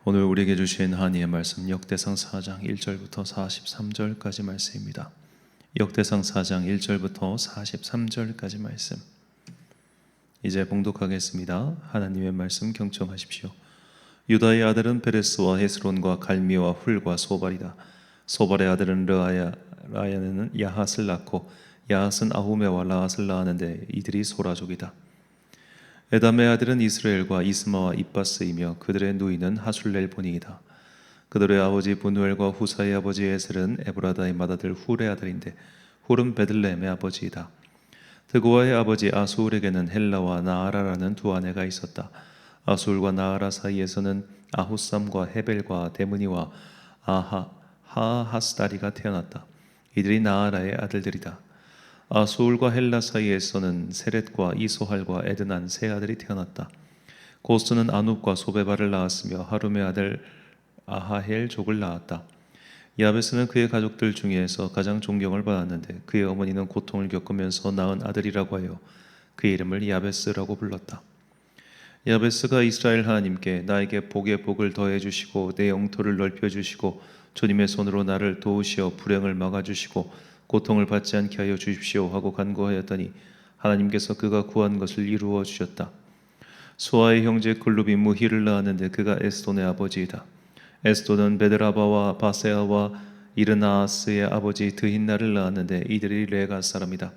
오늘 우리에게 주신 하나님의 말씀 역대상 4장 1절부터 43절까지 말씀입니다. 역대상 4장 1절부터 43절까지 말씀 이제 봉독하겠습니다. 하나님의 말씀 경청하십시오. 유다의 아들은 베레스와 헤스론과 갈미와 훌과 소발이다. 소발의 아들은 라야는 야핫을 낳고 야핫은 아후메와 라핫을 낳았는데 이들이 소라족이다. 에담의 아들은 이스라엘과 이스마와 입바스이며 그들의 누이는 하술렐본이이다. 그들의 아버지 분우엘과 후사의 아버지 에셀은 에브라다의 맏아들 훌의 아들인데 훌은 베들레헴의 아버지이다. 드고아의 아버지 아수울에게는 헬라와 나아라라는 두 아내가 있었다. 아수울과 나아라 사이에서는 아후삼과 헤벨과 데므니와 하하스다리가 태어났다. 이들이 나아라의 아들들이다. 아수울과 헬라 사이에서는 세렛과 이소할과 에드난 세 아들이 태어났다. 고스는 아눕과 소베바를 낳았으며 하룸의 아들 아하헬족을 낳았다. 야베스는 그의 가족들 중에서 가장 존경을 받았는데 그의 어머니는 고통을 겪으면서 낳은 아들이라고 하여 그의 이름을 야베스라고 불렀다. 야베스가 이스라엘 하나님께 나에게 복에 복을 더해 주시고 내 영토를 넓혀 주시고 주님의 손으로 나를 도우시어 불행을 막아 주시고 고통을 받지 않게 하여 주십시오 하고 간구하였더니 하나님께서 그가 구한 것을 이루어 주셨다. 수아의 형제 글룹이 무히를 낳았는데 그가 에스돈의 아버지이다. 에스돈은 베드라바와 바세아와 이르나아스의 아버지 드힌나를 낳았는데 이들이 레가 사람이다.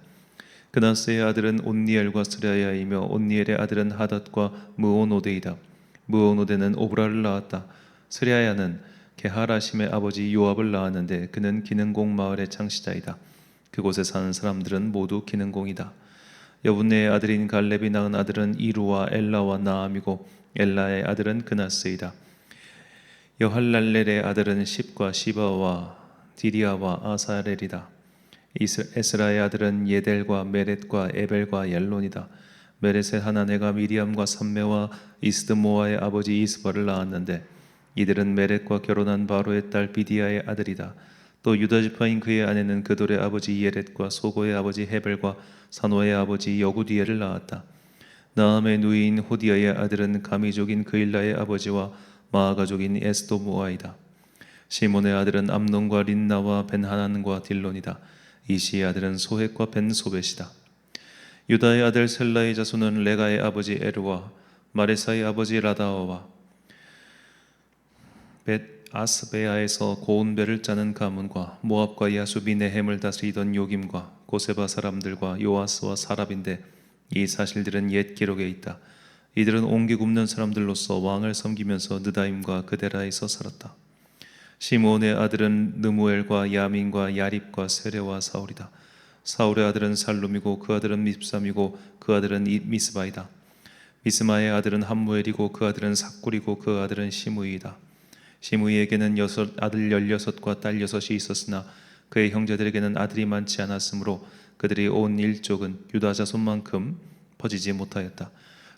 그나스의 아들은 온니엘과 스라야이며 온니엘의 아들은 하닷과 무오노데이다. 무오노데는 오브라를 낳았다. 스라야는 게하라심의 아버지 요압을 낳았는데 그는 기능공 마을의 창시자이다. 그곳에 사는 사람들은 모두 기능공이다. 여분네의 아들인 갈렙이 낳은 아들은 이루와 엘라와 나암이고 엘라의 아들은 그나스이다. 여할랄렐의 아들은 십과 시바와 디리아와 아사렐이다. 에스라의 아들은 예델과 메렛과 에벨과 얄론이다. 메렛의 한 아내가 미리암과 삼메와 이스드모아의 아버지 이스바를 낳았는데 이들은 메렛과 결혼한 바로의 딸 비디아의 아들이다. 또 유다 지파인 그의 아내는 그돌의 아버지 예렛과 소고의 아버지 헤벨과 사노의 아버지 여구디엘을 낳았다. 나암의 누이인 호디아의 아들은 가미족인 그일라의 아버지와 마아가족인 에스도모아이다. 시몬의 아들은 암논과 린나와 벤하난과 딜론이다. 이시의 아들은 소헷과 벤소벳이다. 유다의 아들 셀라의 자손은 레가의 아버지 에르와 마레사의 아버지 라다와와 벳 아스베아에서 고운배를 짜는 가문과 모압과 야수비 네헴을 다스리던 요김과 고세바 사람들과 요아스와 사랍인데 이 사실들은 옛 기록에 있다. 이들은 옹기 굽는 사람들로서 왕을 섬기면서 느다임과 그데라에서 살았다. 시므온의 아들은 느무엘과 야민과 야립과 세레와 사울이다. 사울의 아들은 살룸이고 그 아들은 밉삼이고 그 아들은 미스바이다. 미스마의 아들은 함무엘이고 그 아들은 삭굴이고 그 아들은 시므이다. 시므이에게는 아들 16과 딸 6이 있었으나 그의 형제들에게는 아들이 많지 않았으므로 그들이 온 일족은 유다 자손만큼 퍼지지 못하였다.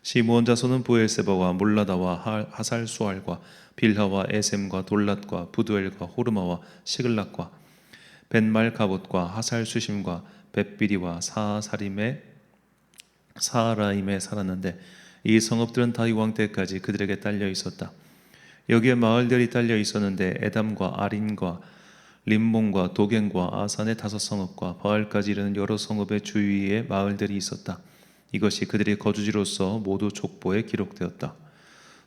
시므온 자손은 부엘세바와 몰라다와 하살수알과 빌하와 에셈과 돌랏과 부두엘과 호르마와 시글락과 벤말가봇과 하살수심과 벳비리와 사하라임에 살았는데 이 성읍들은 다윗 왕 때까지 그들에게 딸려 있었다. 여기에 마을들이 딸려 있었는데 에담과 아린과 림몬과 도겐과 아산의 5성읍과 바알까지 이르는 여러 성읍의 주위에 마을들이 있었다. 이것이 그들의 거주지로서 모두 족보에 기록되었다.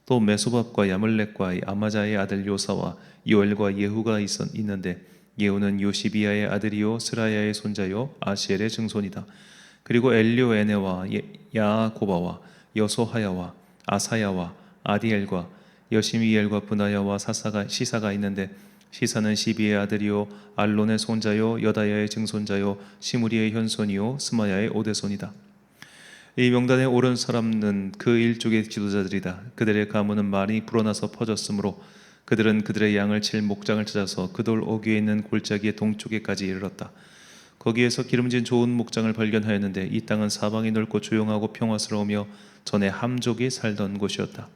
또 메소밥과 야물렉과 아마자의 아들 요사와 요엘과 예후가 있는데 예후는 요시비아의 아들이요 스라야의 손자요 아시엘의 증손이다. 그리고 엘료에네와 야고바와 여소하야와 아사야와 아디엘과 여시미엘과 분하야와 시사가 있는데 시사는 시비의 아들이요 알론의 손자요 여다야의 증손자요 시므리의 현손이요 스마야의 오대손이다. 이 명단에 오른 사람은 그 일족의 지도자들이다. 그들의 가문은 많이 불어나서 퍼졌으므로 그들은 그들의 양을 칠 목장을 찾아서 그돌 어귀에 있는 골짜기의 동쪽에까지 이르렀다. 거기에서 기름진 좋은 목장을 발견하였는데 이 땅은 사방이 넓고 조용하고 평화스러우며 전에 함족이 살던 곳이었다.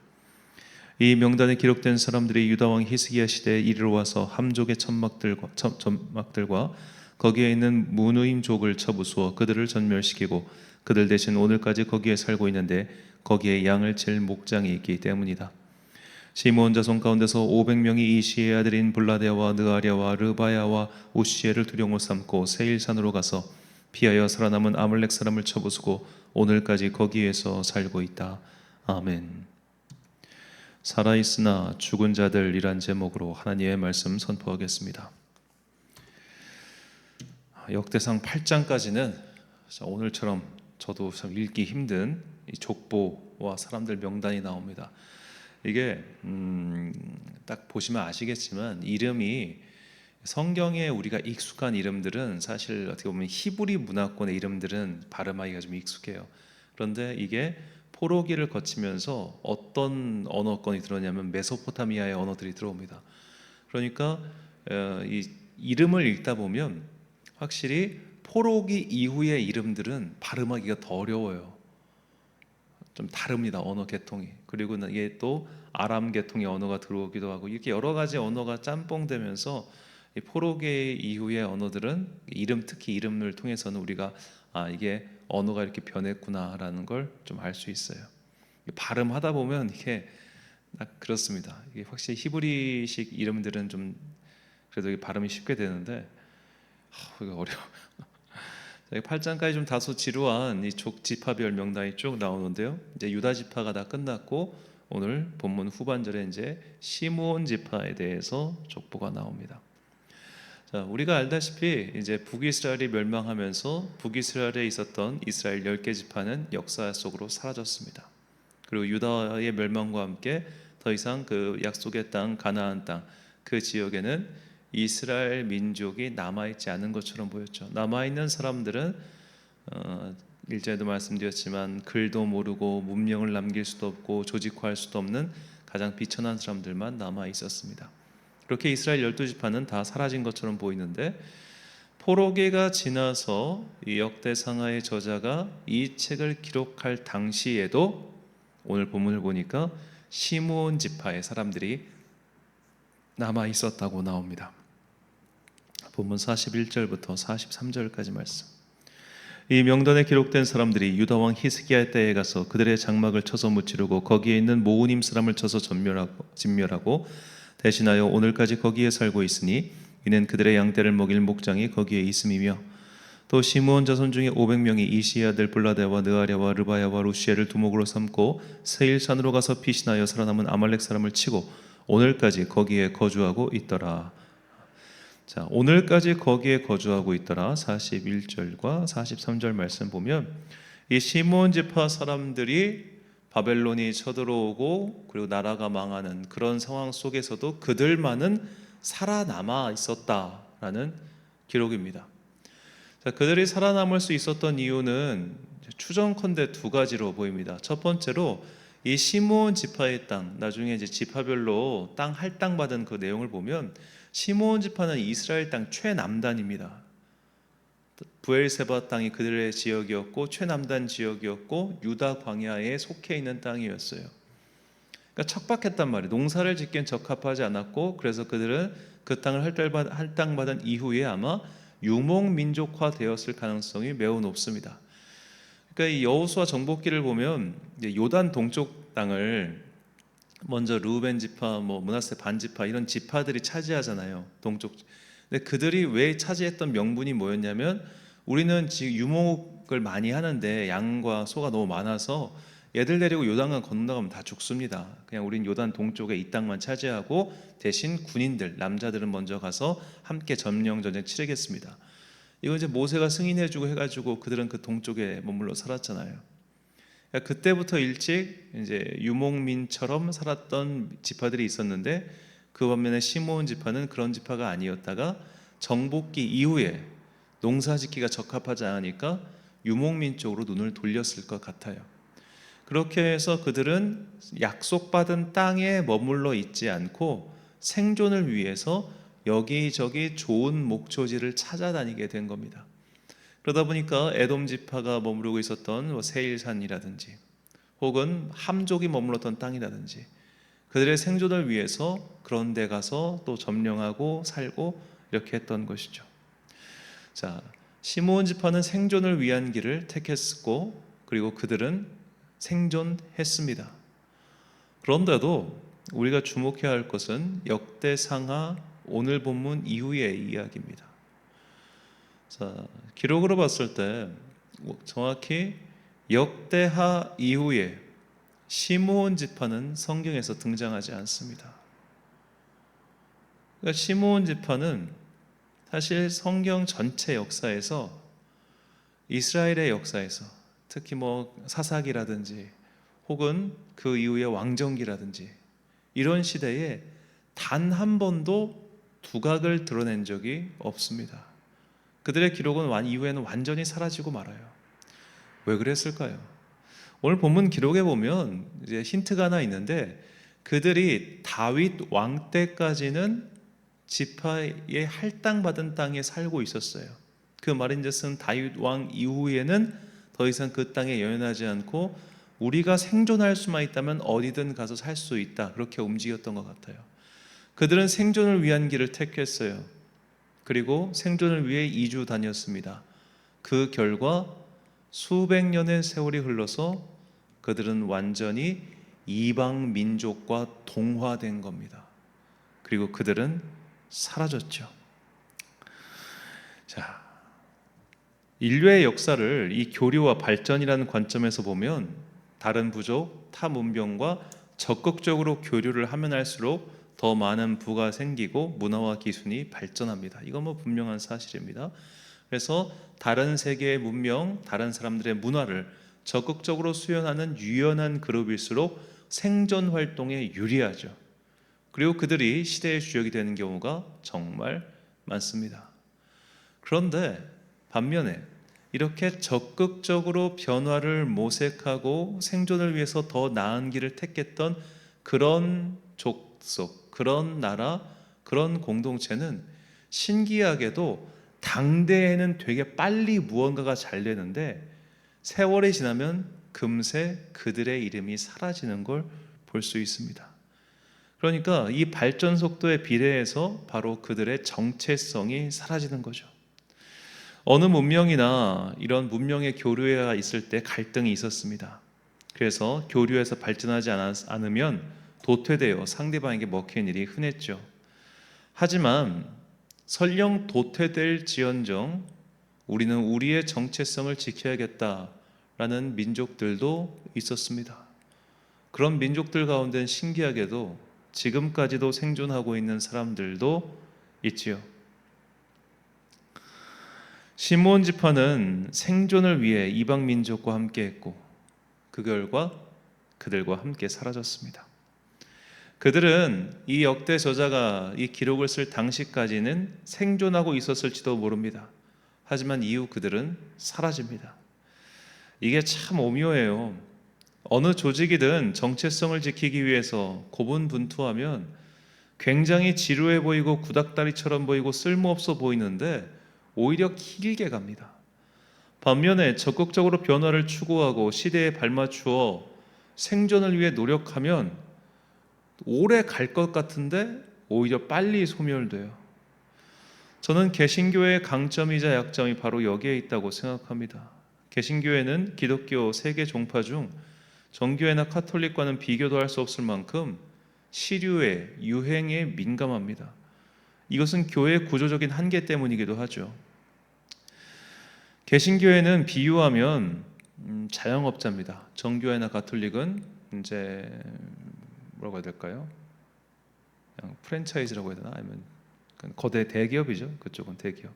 이 명단에 기록된 사람들이 유다왕 히스기야 시대에 이르러 와서 함족의 천막들과 거기에 있는 무누임족을 쳐부수어 그들을 전멸시키고 그들 대신 오늘까지 거기에 살고 있는데 거기에 양을 칠 목장이 있기 때문이다. 시므온 자손 가운데서 500명이 이시의 아들인 블라데와 느아랴와 르바야와 우시엘을 두령으로 삼고 세일산으로 가서 피하여 살아남은 아말렉 사람을 쳐부수고 오늘까지 거기에서 살고 있다. 아멘. 살아있으나 죽은 자들이란 제목으로 하나님의 말씀 선포하겠습니다. 역대상 8장까지는 오늘처럼 저도 참 읽기 힘든 이 족보와 사람들 명단이 나옵니다. 이게 딱 보시면 아시겠지만 이름이 성경에 우리가 익숙한 이름들은 사실 어떻게 보면 히브리 문화권의 이름들은 발음하기가 좀 익숙해요. 그런데 이게 포로기를 거치면서 어떤 언어권이 들어오냐면 메소포타미아의 언어들이 들어옵니다. 그러니까 이 이름을 읽다 보면 확실히 포로기 이후의 이름들은 발음하기가 더 어려워요. 좀 다릅니다, 언어 계통이. 그리고 이게 또 아람 계통의 언어가 들어오기도 하고 이렇게 여러 가지 언어가 짬뽕되면서 이 포로기 이후의 언어들은 특히 이름을 통해서는 우리가 이게 언어가 이렇게 변했구나라는 걸 좀 알 수 있어요. 발음하다 보면 이게 딱 그렇습니다. 이게 확실히 히브리식 이름들은 좀 그래도 발음이 쉽게 되는데 이거 어려워. 8장까지 좀 다소 지루한 이 족지파별 명단이 쭉 나오는데요. 이제 유다 지파가 다 끝났고 오늘 본문 후반절에 이제 시므온 지파에 대해서 족보가 나옵니다. 자, 우리가 알다시피 이제 북이스라엘이 멸망하면서 북이스라엘에 있었던 이스라엘 10개 지파는 역사 속으로 사라졌습니다. 그리고 유다의 멸망과 함께 더 이상 그 약속의 땅 가나안 땅 그 지역에는 이스라엘 민족이 남아있지 않은 것처럼 보였죠. 남아있는 사람들은 1절에도 말씀드렸지만 글도 모르고 문명을 남길 수도 없고 조직화할 수도 없는 가장 비천한 사람들만 남아있었습니다. 그렇게 이스라엘 12지파는 다 사라진 것처럼 보이는데 포로기가 지나서 이 역대상하의 저자가 이 책을 기록할 당시에도 오늘 본문을 보니까 시므온 지파의 사람들이 남아 있었다고 나옵니다. 본문 41절부터 43절까지 말씀. 이 명단에 기록된 사람들이 유다 왕 히스기야 때에 가서 그들의 장막을 쳐서 무찌르고 거기에 있는 모우님 사람을 쳐서 진멸하고 대신하여 오늘까지 거기에 살고 있으니 이는 그들의 양떼를 먹일 목장이 거기에 있음이며 또 시므온 자손 중에 500명이 이시의 아들 블라데와 느아랴와 르바야와 루시엘을 두목으로 삼고 세일산으로 가서 피신하여 살아남은 아말렉 사람을 치고 오늘까지 거기에 거주하고 있더라. 자, 오늘까지 거기에 거주하고 있더라. 41절과 43절 말씀 보면 이 시므온 지파 사람들이 바벨론이 쳐들어오고 그리고 나라가 망하는 그런 상황 속에서도 그들만은 살아남아 있었다라는 기록입니다. 자, 그들이 살아남을 수 있었던 이유는 추정컨대 두 가지로 보입니다. 첫 번째로 이 시므온 지파의 땅, 나중에 이제 지파별로 땅 할당 받은 그 내용을 보면 시므온 지파는 이스라엘 땅 최남단입니다. 브엘세바 땅이 그들의 지역이었고 최남단 지역이었고 유다 광야에 속해 있는 땅이었어요. 그러니까 척박했단 말이에요. 농사를 짓기엔 적합하지 않았고 그래서 그들은 그 땅을 할당받은 이후에 아마 유목민족화 되었을 가능성이 매우 높습니다. 그러니까 이 여호수아 정복기를 보면 요단 동쪽 땅을 먼저 르우벤 지파, 므낫세 반 지파 이런 지파들이 차지하잖아요. 동쪽. 근데 그들이 왜 차지했던 명분이 뭐였냐면 우리는 지금 유목을 많이 하는데 양과 소가 너무 많아서 얘들 데리고 요단강 건너가면 다 죽습니다. 그냥 우린 요단 동쪽에 이 땅만 차지하고 대신 군인들, 남자들은 먼저 가서 함께 점령 전쟁 치르겠습니다. 이거 이제 모세가 승인해주고 해가지고 그들은 그 동쪽에 머물러 살았잖아요. 그러니까 그때부터 일찍 이제 유목민처럼 살았던 지파들이 있었는데 그 반면에 시므온 지파는 그런 지파가 아니었다가 정복기 이후에 농사짓기가 적합하지 않으니까 유목민 쪽으로 눈을 돌렸을 것 같아요. 그렇게 해서 그들은 약속받은 땅에 머물러 있지 않고 생존을 위해서 여기저기 좋은 목초지를 찾아다니게 된 겁니다. 그러다 보니까 에돔 지파가 머무르고 있었던 세일산이라든지 혹은 함족이 머물렀던 땅이라든지 그들의 생존을 위해서 그런 데 가서 또 점령하고 살고 이렇게 했던 것이죠. 자, 시므온 지파는 생존을 위한 길을 택했고 그리고 그들은 생존했습니다. 그런데도 우리가 주목해야 할 것은 역대상하 오늘 본문 이후의 이야기입니다. 자, 기록으로 봤을 때 정확히 역대하 이후에 시므온 지파는 성경에서 등장하지 않습니다. 그러니까 시므온 지파는 사실 성경 전체 역사에서, 이스라엘의 역사에서, 특히 사사기라든지 혹은 그 이후의 왕정기라든지 이런 시대에 단 한 번도 두각을 드러낸 적이 없습니다. 그들의 기록은 이후에는 완전히 사라지고 말아요. 왜 그랬을까요? 오늘 본문 기록에 보면 이제 힌트가 하나 있는데, 그들이 다윗 왕 때까지는 지파의 할당받은 땅에 살고 있었어요. 그 말인즉슨 다윗 왕 이후에는 더 이상 그 땅에 연연하지 않고 우리가 생존할 수만 있다면 어디든 가서 살 수 있다, 그렇게 움직였던 것 같아요. 그들은 생존을 위한 길을 택했어요. 그리고 생존을 위해 이주 다녔습니다. 그 결과 수백 년의 세월이 흘러서 그들은 완전히 이방 민족과 동화된 겁니다. 그리고 그들은 사라졌죠. 자, 인류의 역사를 이 교류와 발전이라는 관점에서 보면 다른 부족, 타 문명과 적극적으로 교류를 하면 할수록 더 많은 부가 생기고 문화와 기술이 발전합니다. 이건 분명한 사실입니다. 그래서 다른 세계의 문명, 다른 사람들의 문화를 적극적으로 수용하는 유연한 그룹일수록 생존 활동에 유리하죠. 그리고 그들이 시대의 주역이 되는 경우가 정말 많습니다. 그런데 반면에 이렇게 적극적으로 변화를 모색하고 생존을 위해서 더 나은 길을 택했던 그런 족속, 그런 나라, 그런 공동체는 신기하게도 당대에는 되게 빨리 무언가가 잘 되는데 세월이 지나면 금세 그들의 이름이 사라지는 걸 볼 수 있습니다. 그러니까 이 발전 속도에 비례해서 바로 그들의 정체성이 사라지는 거죠. 어느 문명이나 이런 문명의 교류가 있을 때 갈등이 있었습니다. 그래서 교류에서 발전하지 않으면 도태되어 상대방에게 먹히는 일이 흔했죠. 하지만 설령 도태될 지언정 우리는 우리의 정체성을 지켜야겠다라는 민족들도 있었습니다. 그런 민족들 가운데는 신기하게도 지금까지도 생존하고 있는 사람들도 있지요. 시므온 지파는 생존을 위해 이방 민족과 함께했고 그 결과 그들과 함께 사라졌습니다. 그들은 이 역대 저자가 이 기록을 쓸 당시까지는 생존하고 있었을지도 모릅니다. 하지만 이후 그들은 사라집니다. 이게 참 오묘해요. 어느 조직이든 정체성을 지키기 위해서 고분분투하면 굉장히 지루해 보이고 구닥다리처럼 보이고 쓸모없어 보이는데 오히려 길게 갑니다. 반면에 적극적으로 변화를 추구하고 시대에 발맞추어 생존을 위해 노력하면 오래 갈 것 같은데 오히려 빨리 소멸돼요. 저는 개신교의 강점이자 약점이 바로 여기에 있다고 생각합니다. 개신교회는 기독교 세계 종파 중 정교회나 카톨릭과는 비교도 할 수 없을 만큼 시류에, 유행에 민감합니다. 이것은 교회의 구조적인 한계 때문이기도 하죠. 개신교회는 비유하면 자영업자입니다. 정교회나 가톨릭은 이제 뭐라고 해야 될까요? 그냥 프랜차이즈라고 해야 되나? 아니면 거대 대기업이죠. 그쪽은 대기업.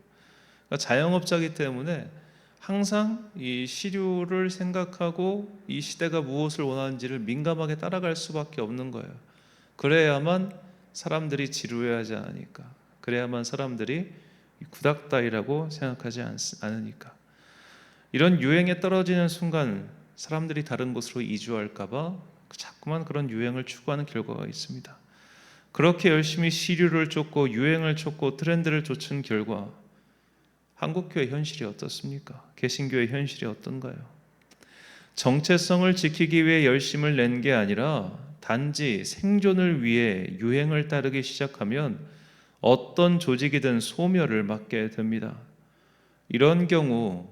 그러니까 자영업자이기 때문에 항상 이 시류를 생각하고 이 시대가 무엇을 원하는지를 민감하게 따라갈 수밖에 없는 거예요. 그래야만 사람들이 지루해하지 않으니까, 그래야만 사람들이 구닥다리라고 생각하지 않으니까. 이런 유행에 떨어지는 순간 사람들이 다른 곳으로 이주할까봐 자꾸만 그런 유행을 추구하는 결과가 있습니다. 그렇게 열심히 시류를 쫓고 유행을 쫓고 트렌드를 쫓은 결과 한국교회 현실이 어떻습니까? 개신교의 현실이 어떤가요? 정체성을 지키기 위해 열심을 낸 게 아니라 단지 생존을 위해 유행을 따르기 시작하면 어떤 조직이든 소멸을 맞게 됩니다. 이런 경우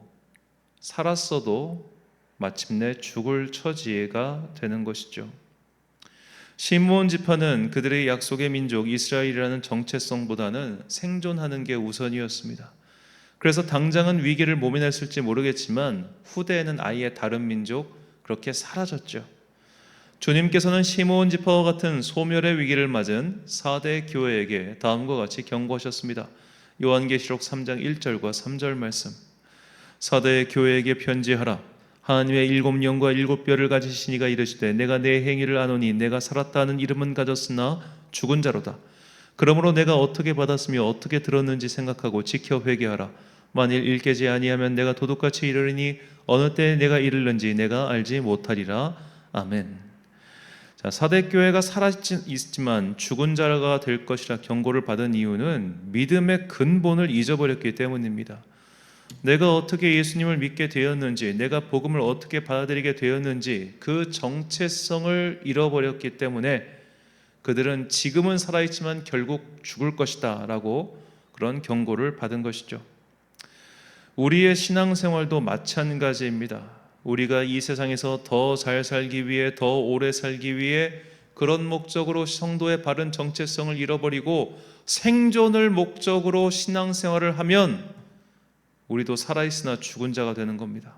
살았어도 마침내 죽을 처지가 되는 것이죠. 시므온 지파는 그들의 약속의 민족 이스라엘이라는 정체성보다는 생존하는 게 우선이었습니다. 그래서 당장은 위기를 모면했을지 모르겠지만 후대에는 아예 다른 민족 그렇게 사라졌죠. 주님께서는 시므온 지파와 같은 소멸의 위기를 맞은 4대 교회에게 다음과 같이 경고하셨습니다. 요한계시록 3장 1절과 3절 말씀. 4대 교회에게 편지하라. 하나님의 7영과 7뼈를 가지신 이가 이르시되 내가 내 행위를 아노니 내가 살았다 하는 이름은 가졌으나 죽은 자로다. 그러므로 내가 어떻게 받았으며 어떻게 들었는지 생각하고 지켜 회개하라. 만일 일깨지 아니하면 내가 도둑같이 이르리니 어느 때에 내가 이르는지 내가 알지 못하리라. 아멘. 자, 사대 교회가 살아있지만 죽은 자가 될 것이라 경고를 받은 이유는 믿음의 근본을 잊어버렸기 때문입니다. 내가 어떻게 예수님을 믿게 되었는지, 내가 복음을 어떻게 받아들이게 되었는지 그 정체성을 잃어버렸기 때문에 그들은 지금은 살아있지만 결국 죽을 것이다 라고 그런 경고를 받은 것이죠. 우리의 신앙생활도 마찬가지입니다. 우리가 이 세상에서 더 잘 살기 위해, 더 오래 살기 위해 그런 목적으로 성도의 바른 정체성을 잃어버리고 생존을 목적으로 신앙생활을 하면 우리도 살아있으나 죽은 자가 되는 겁니다.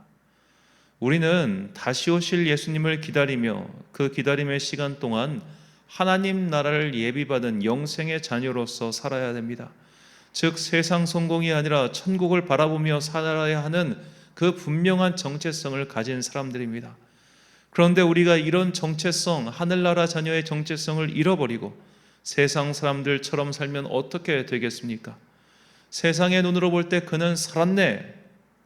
우리는 다시 오실 예수님을 기다리며 그 기다림의 시간 동안 하나님 나라를 예비받은 영생의 자녀로서 살아야 됩니다. 즉 세상 성공이 아니라 천국을 바라보며 살아야 하는 그 분명한 정체성을 가진 사람들입니다. 그런데 우리가 이런 정체성, 하늘나라 자녀의 정체성을 잃어버리고 세상 사람들처럼 살면 어떻게 되겠습니까? 세상의 눈으로 볼 때 그는 살았네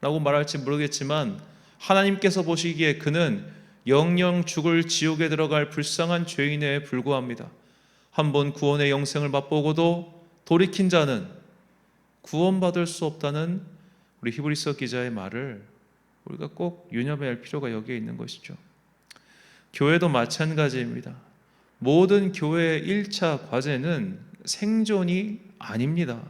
라고 말할지 모르겠지만 하나님께서 보시기에 그는 영영 죽을 지옥에 들어갈 불쌍한 죄인에 불과합니다. 한번 구원의 영생을 맛보고도 돌이킨 자는 구원받을 수 없다는 우리 히브리서 기자의 말을 우리가 꼭 유념해야 할 필요가 여기에 있는 것이죠. 교회도 마찬가지입니다. 모든 교회의 1차 과제는 생존이 아닙니다.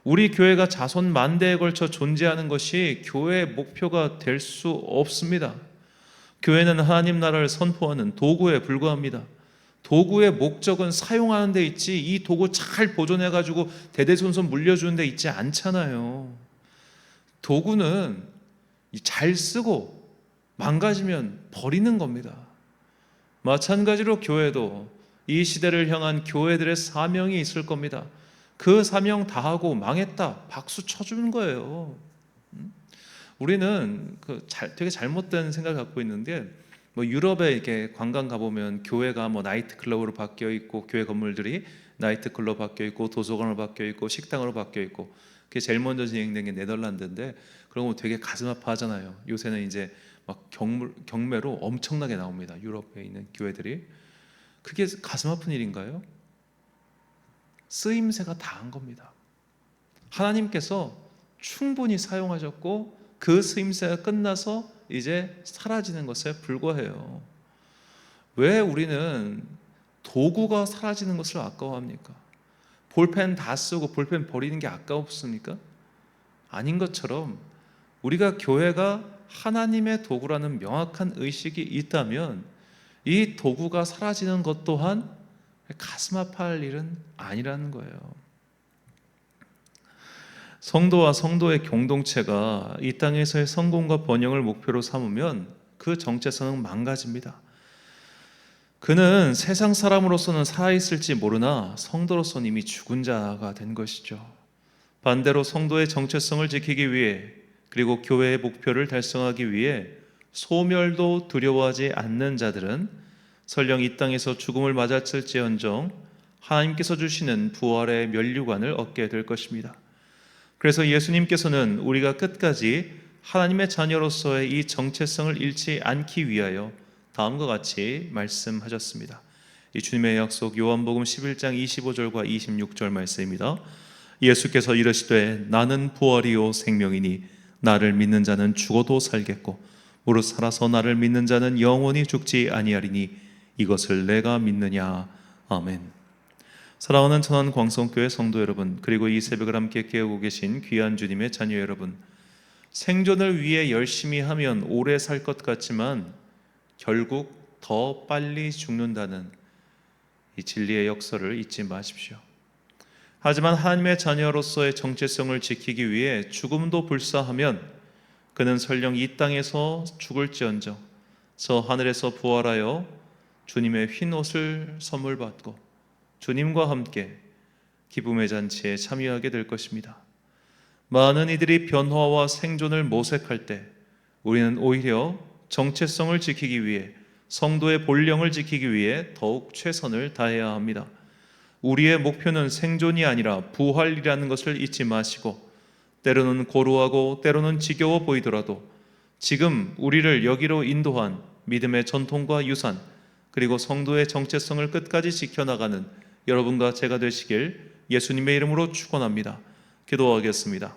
우리 교회가 자손 만대에 걸쳐 존재하는 것이 교회의 목표가 될 수 없습니다. 교회는 하나님 나라를 선포하는 도구에 불과합니다. 도구의 목적은 사용하는 데 있지 이 도구 잘 보존해가지고 대대손손 물려주는 데 있지 않잖아요. 도구는 잘 쓰고 망가지면 버리는 겁니다. 마찬가지로 교회도 이 시대를 향한 교회들의 사명이 있을 겁니다. 그 사명 다하고 망했다 박수 쳐주는 거예요. 우리는 되게 잘못된 생각을 갖고 있는데 유럽에 이렇게 관광 가보면 교회가 나이트 클럽으로 바뀌어 있고 교회 건물들이 나이트 클럽 바뀌어 있고 도서관으로 바뀌어 있고 식당으로 바뀌어 있고 그게 제일 먼저 진행된 게 네덜란드인데 그런 거 되게 가슴 아파하잖아요. 요새는 이제 막 경매로 엄청나게 나옵니다. 유럽에 있는 교회들이. 그게 가슴 아픈 일인가요? 쓰임새가 다한 겁니다. 하나님께서 충분히 사용하셨고 그 쓰임새가 끝나서 이제 사라지는 것에 불과해요. 왜 우리는 도구가 사라지는 것을 아까워합니까? 볼펜 다 쓰고 볼펜 버리는 게 아까웠습니까? 아닌 것처럼 우리가 교회가 하나님의 도구라는 명확한 의식이 있다면 이 도구가 사라지는 것 또한 가슴 아파할 일은 아니라는 거예요. 성도와 성도의 공동체가 이 땅에서의 성공과 번영을 목표로 삼으면 그 정체성은 망가집니다. 그는 세상 사람으로서는 살아있을지 모르나 성도로서는 이미 죽은 자가 된 것이죠. 반대로 성도의 정체성을 지키기 위해 그리고 교회의 목표를 달성하기 위해 소멸도 두려워하지 않는 자들은 설령 이 땅에서 죽음을 맞았을지언정 하나님께서 주시는 부활의 면류관을 얻게 될 것입니다. 그래서 예수님께서는 우리가 끝까지 하나님의 자녀로서의 이 정체성을 잃지 않기 위하여 다음과 같이 말씀하셨습니다. 이 주님의 약속 요한복음 11장 25절과 26절 말씀입니다. 예수께서 이르시되 나는 부활이요 생명이니 나를 믿는 자는 죽어도 살겠고 무릇 살아서 나를 믿는 자는 영원히 죽지 아니하리니 이것을 내가 믿느냐. 아멘. 사랑하는 천안 광성교회 성도 여러분, 그리고 이 새벽을 함께 깨우고 계신 귀한 주님의 자녀 여러분, 생존을 위해 열심히 하면 오래 살 것 같지만 결국 더 빨리 죽는다는 이 진리의 역사를 잊지 마십시오. 하지만 하나님의 자녀로서의 정체성을 지키기 위해 죽음도 불사하면 그는 설령 이 땅에서 죽을지언정 저 하늘에서 부활하여 주님의 흰 옷을 선물 받고 주님과 함께 기쁨의 잔치에 참여하게 될 것입니다. 많은 이들이 변화와 생존을 모색할 때 우리는 오히려 정체성을 지키기 위해, 성도의 본령을 지키기 위해 더욱 최선을 다해야 합니다. 우리의 목표는 생존이 아니라 부활이라는 것을 잊지 마시고, 때로는 고루하고 때로는 지겨워 보이더라도 지금 우리를 여기로 인도한 믿음의 전통과 유산, 그리고 성도의 정체성을 끝까지 지켜나가는 여러분과 제가 되시길 예수님의 이름으로 축원합니다. 기도하겠습니다.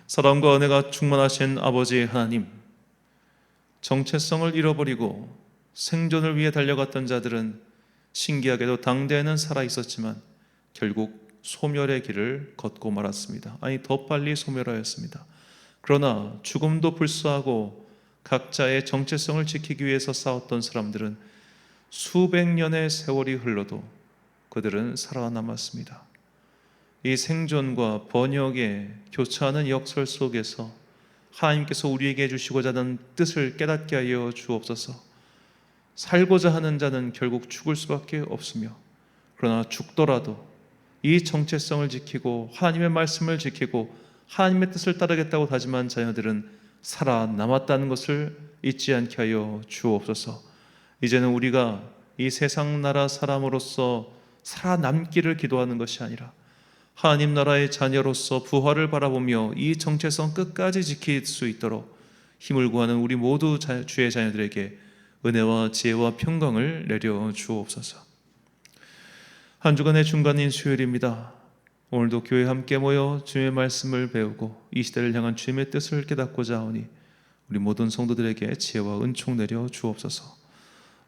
사랑과 은혜가 충만하신 아버지 하나님, 정체성을 잃어버리고 생존을 위해 달려갔던 자들은 신기하게도 당대에는 살아있었지만 결국 소멸의 길을 걷고 말았습니다. 아니, 더 빨리 소멸하였습니다. 그러나 죽음도 불사하고 각자의 정체성을 지키기 위해서 싸웠던 사람들은 수백 년의 세월이 흘러도 그들은 살아남았습니다. 이 생존과 번역의 교차하는 역설 속에서 하나님께서 우리에게 주시고자 하는 뜻을 깨닫게 하여 주옵소서. 살고자 하는 자는 결국 죽을 수밖에 없으며, 그러나 죽더라도 이 정체성을 지키고 하나님의 말씀을 지키고 하나님의 뜻을 따르겠다고 다짐한 자녀들은 살아남았다는 것을 잊지 않게 하여 주옵소서. 이제는 우리가 이 세상 나라 사람으로서 살아남기를 기도하는 것이 아니라 하나님 나라의 자녀로서 부활을 바라보며 이 정체성 끝까지 지킬 수 있도록 힘을 구하는 우리 모두 주의 자녀들에게 은혜와 지혜와 평강을 내려 주옵소서. 한 주간의 중간인 수요일입니다. 오늘도 교회 함께 모여 주님의 말씀을 배우고 이 시대를 향한 주님의 뜻을 깨닫고자 하오니 우리 모든 성도들에게 지혜와 은총 내려 주옵소서.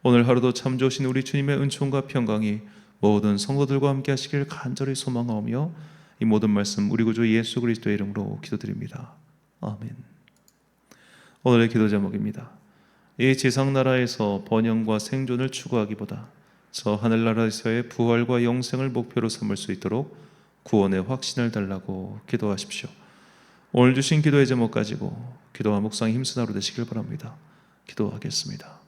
오늘 하루도 참 좋으신 우리 주님의 은총과 평강이 모든 성도들과 함께 하시길 간절히 소망하오며 이 모든 말씀 우리 구주 예수 그리스도의 이름으로 기도드립니다. 아멘. 오늘의 기도 제목입니다. 이 지상나라에서 번영과 생존을 추구하기보다 저 하늘나라에서의 부활과 영생을 목표로 삼을 수 있도록 구원의 확신을 달라고 기도하십시오. 오늘 주신 기도의 제목 가지고 기도와 묵상에 힘쓰는 하루 되시길 바랍니다. 기도하겠습니다.